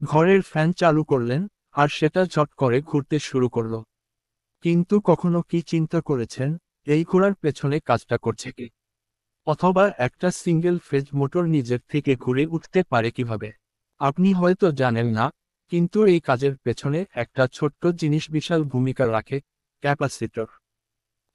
ঘরের ফ্যান চালু করলেন, আর সেটা ঝট করে ঘুরতে শুরু করলো। কিন্তু কখনো কি চিন্তা করেছেন, এই ঘোরার পেছনে কাজটা করছে কি? অথবা একটা সিঙ্গেল ফেজ মোটর নিজের থেকে ঘুরে উঠতে পারে কিভাবে? আপনি হয়তো জানেন না, কিন্তু এই কাজের পেছনে একটা ছোট্ট জিনিস বিশাল ভূমিকা রাখে: ক্যাপাসিটর।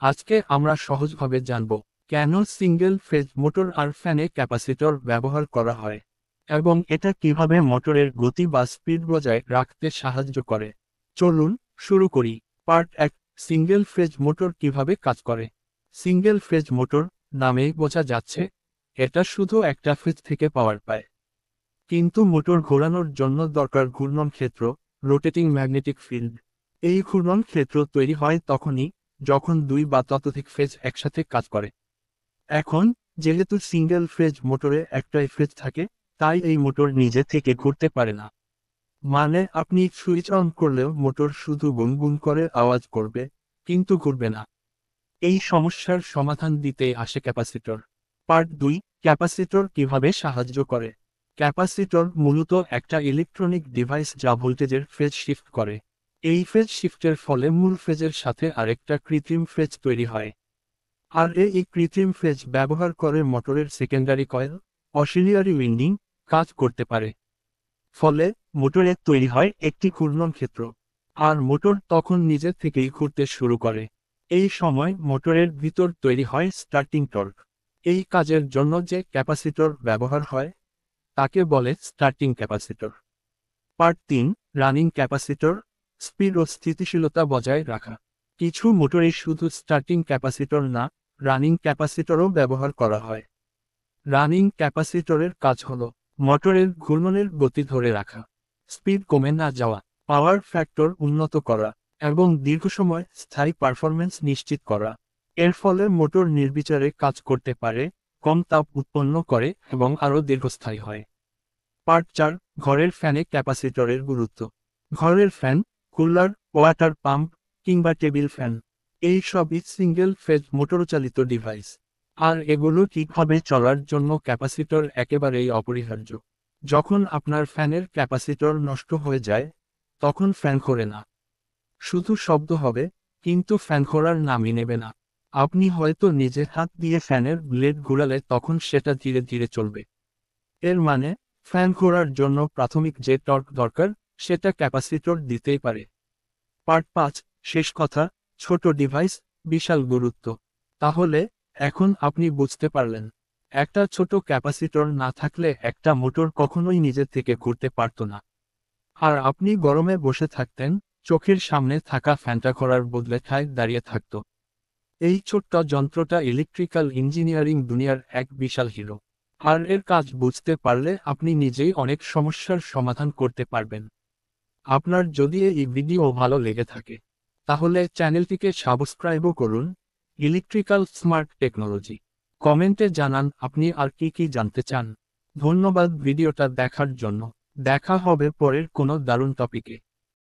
আজকে আমরা সহজভাবে জানব কেন সিঙ্গেল ফেজ মোটর আর ফ্যানে ক্যাপাসিটর ব্যবহার করা হয়, এবং এটা কিভাবে মোটরের গতি বা স্পিড বজায় রাখতে সাহায্য করে। চলুন শুরু করি। পার্ট 1: সিঙ্গেল ফেজ মোটর কিভাবে কাজ করে। সিঙ্গেল ফেজ মোটর নামেই বোঝা যাচ্ছে, এটা শুধু একটা ফেজ থেকে পাওয়ার পায়। কিন্তু মোটর ঘোরানোর জন্য দরকার ঘূর্ণন ক্ষেত্র, রোটেটিং ম্যাগনেটিক ফিল্ড। এই ঘূর্ণন ক্ষেত্র তৈরি হয় তখনই যখন দুই বা ততোধিক ফেজ একসাথে কাজ করে। এখন, যেহেতু সিঙ্গেল ফেজ মোটরে একটাই ফেজ থাকে, তাই এই মোটর নিজে থেকে ঘুরতে পারে না। মানে আপনি সুইচ অন করলেও মোটর শুধু গুনগুন করে আওয়াজ করবে, কিন্তু ঘুরবে না। এই সমস্যার সমাধান দিতে আসে ক্যাপাসিটর। পার্ট 2: ক্যাপাসিটর কিভাবে সাহায্য করে। ক্যাপাসিটর মূলত একটা ইলেকট্রনিক ডিভাইস যা ভোল্টেজের ফেজ শিফট করে। এই ফেজ শিফটের ফলে মূল ফেজের সাথে আরেকটা কৃত্রিম ফেজ তৈরি হয়। আর এই কৃত্রিম ফেজ ব্যবহার করে মোটরের সেকেন্ডারি কয়েল, অসিলিয়ারি উইন্ডিং, কাজ করতে পারে। ফলে মোটরে তৈরি হয় একটি ঘূর্ণন ক্ষেত্র, আর মোটর তখন নিজে থেকেই ঘুরতে শুরু করে। এই সময় মোটরের ভিতর তৈরি হয় স্টার্টিং টর্ক। এই কাজের জন্য যে ক্যাপাসিটর ব্যবহার হয় তাকে বলে starting capacitor. Part 3: running capacitor, speed ও স্থিতিশীলতা বজায় রাখা। কিছু মোটরে শুধু স্টার্টিং ক্যাপাসিটর না, রানিং ক্যাপাসিটরও ব্যবহার করা হয়। রানিং ক্যাপাসিটরের কাজ হল মোটরের ঘূর্ণনের গতি ধরে রাখা, স্পিড কমে না যাওয়া, পাওয়ার ফ্যাক্টর উন্নত করা, এবং দীর্ঘ সময় স্থায়ী পারফরম্যান্স নিশ্চিত করা। এর ফলে মোটর নির্বিচারে কাজ করতে পারে, কম তাপ উৎপন্ন করে এবং আরও দীর্ঘস্থায়ী হয়। পার্ট 4: ঘরের ফ্যানে ক্যাপাসিটরের গুরুত্ব। ঘরের ফ্যান, কুলার, ওয়াটার পাম্প কিংবা টেবিল ফ্যান, এই সবই সিঙ্গেল ফেজ মোটরচালিত ডিভাইস। আর এগুলো ঠিকভাবে চলার জন্য ক্যাপাসিটর একেবারেই অপরিহার্য। যখন আপনার ফ্যানের ক্যাপাসিটর নষ্ট হয়ে যায়, তখন ফ্যান ঘোরে না। শুধু শব্দ হবে, কিন্তু ফ্যান ঘোরার নামই নেবে না। আপনি হয়তো নিজের হাত দিয়ে ফ্যানের ব্লেড ঘোরালে তখন সেটা ধীরে ধীরে চলবে। এর মানে, ফ্যান ঘোরার জন্য প্রাথমিক যে টর্ক দরকার, সেটা ক্যাপাসিটর দিতেই পারে। পার্ট 5: শেষ কথা, ছোট ডিভাইস, বিশাল গুরুত্ব। তাহলে, এখন আপনি বুঝতে পারলেন, একটা ছোট ক্যাপাসিটর না থাকলে একটা মোটর কখনোই নিজে থেকে ঘুরতে পারত না। আর আপনি গরমে বসে থাকতেন, চোখের সামনে থাকা ফ্যানটা ঘোরার বদলে ঠায় দাঁড়িয়ে থাকত। এই ছোট্ট যন্ত্রটা ইলেকট্রিক্যাল ইঞ্জিনিয়ারিং দুনিয়ার এক বিশাল হিরো। আর এর কাজ বুঝতে পারলে আপনি নিজেই অনেক সমস্যার সমাধান করতে পারবেন। আপনার যদি এই ভিডিও ভালো লেগে থাকে, তাহলে চ্যানেলটিকে সাবস্ক্রাইবও করুন। Electrical smart technology. কমেন্টে জানান আপনি আর কি কি জানতে চান। ধন্যবাদ ভিডিওটা দেখার জন্য। দেখা হবে পরের কোনো দারুণ টপিকে।